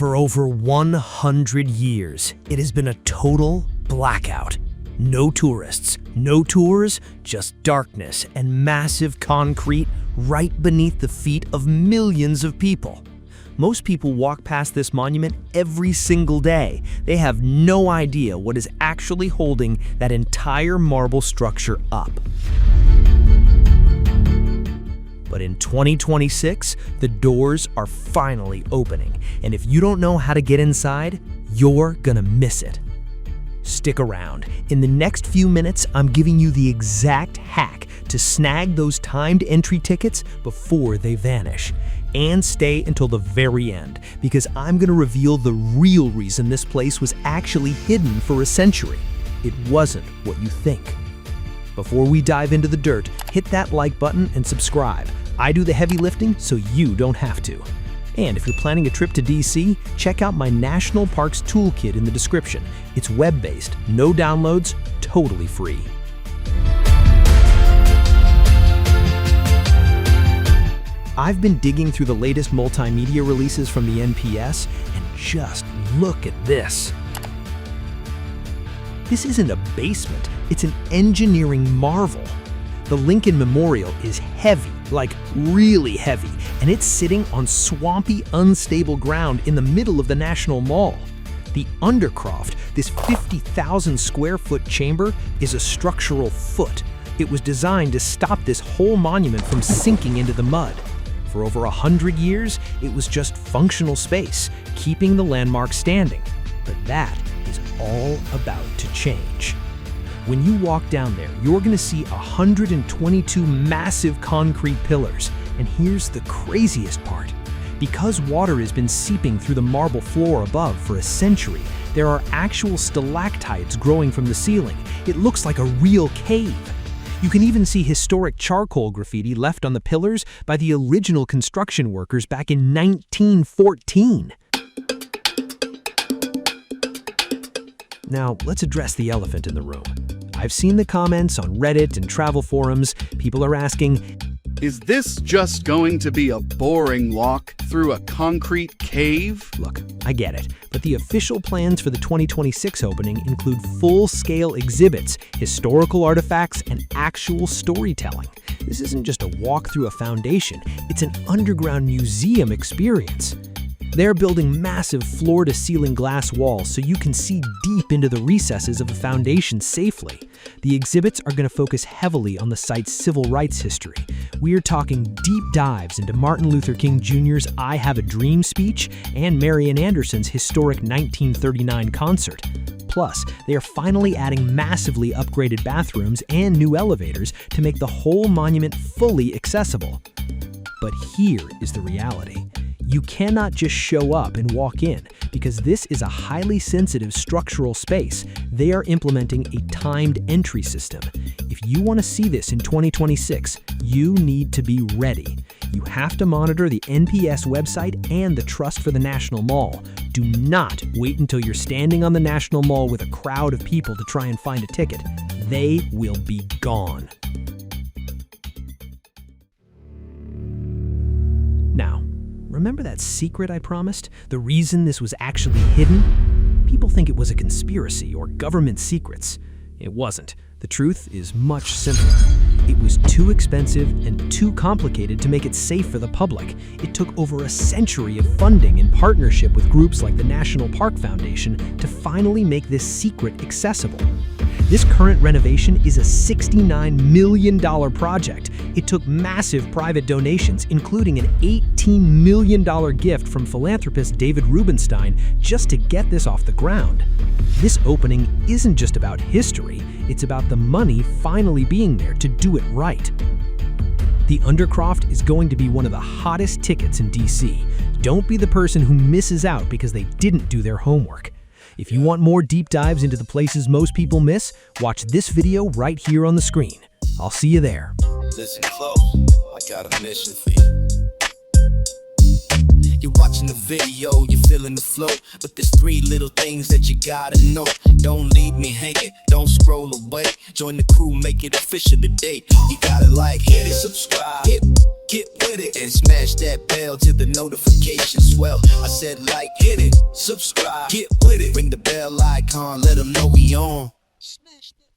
For over 100 years, it has been a total blackout. No tourists, no tours, just darkness and massive concrete right beneath the feet of millions of people. Most people walk past this monument every single day. They have no idea what is actually holding that entire marble structure up. But in 2026, the doors are finally opening, and if you don't know how to get inside, you're gonna miss it. Stick around. In the next few minutes, I'm giving you the exact hack to snag those timed entry tickets before they vanish. And stay until the very end, because I'm gonna reveal the real reason this place was actually hidden for a century. It wasn't what you think. Before we dive into the dirt, hit that like button and subscribe. I do the heavy lifting so you don't have to. And if you're planning a trip to DC, check out my National Parks Toolkit in the description. It's web-based, no downloads, totally free. I've been digging through the latest multimedia releases from the NPS, and just look at this. This isn't a basement, it's an engineering marvel. The Lincoln Memorial is heavy, like really heavy, and it's sitting on swampy, unstable ground in the middle of the National Mall. The Undercroft, this 50,000 square foot chamber, is a structural foot. It was designed to stop this whole monument from sinking into the mud. For over 100 years, it was just functional space, keeping the landmark standing. But that is all about to change. When you walk down there, you're going to see 122 massive concrete pillars. And here's the craziest part. Because water has been seeping through the marble floor above for a century, there are actual stalactites growing from the ceiling. It looks like a real cave. You can even see historic charcoal graffiti left on the pillars by the original construction workers back in 1914. Now, let's address the elephant in the room. I've seen the comments on Reddit and travel forums. People are asking, is this just going to be a boring walk through a concrete cave? Look, I get it, but the official plans for the 2026 opening include full-scale exhibits, historical artifacts, and actual storytelling. This isn't just a walk through a foundation, it's an underground museum experience. They're building massive floor-to-ceiling glass walls so you can see deep into the recesses of the foundation safely. The exhibits are going to focus heavily on the site's civil rights history. We're talking deep dives into Martin Luther King Jr.'s I Have a Dream speech and Marian Anderson's historic 1939 concert. Plus, they are finally adding massively upgraded bathrooms and new elevators to make the whole monument fully accessible. But here is the reality. You cannot just show up and walk in, because this is a highly sensitive structural space. They are implementing a timed entry system. If you want to see this in 2026, you need to be ready. You have to monitor the NPS website and the Trust for the National Mall. Do not wait until you're standing on the National Mall with a crowd of people to try and find a ticket. They will be gone. Now, remember that secret I promised? The reason this was actually hidden? People think it was a conspiracy or government secrets. It wasn't. The truth is much simpler. It was too expensive and too complicated to make it safe for the public. It took over a century of funding in partnership with groups like the National Park Foundation to finally make this secret accessible. This current renovation is a $69 million project. It took massive private donations, including an $18 million gift from philanthropist David Rubenstein, just to get this off the ground. This opening isn't just about history, it's about the money finally being there to do it right. The Undercroft is going to be one of the hottest tickets in DC. Don't be the person who misses out because they didn't do their homework. If you want more deep dives into the places most people miss, watch this video right here on the screen. I'll see you there. Listen close, I got a mission for you. You're watching the video, you're feeling the flow, but there's 3 little things that you gotta know. Don't leave me hanging, don't scroll away. Join the crew, make it official today. You gotta like, hit it, subscribe, hit, get with it, and smash that bell till the notifications swell. I said like, hit it, subscribe, get with it, ring the bell icon, let them know we on. Smash that.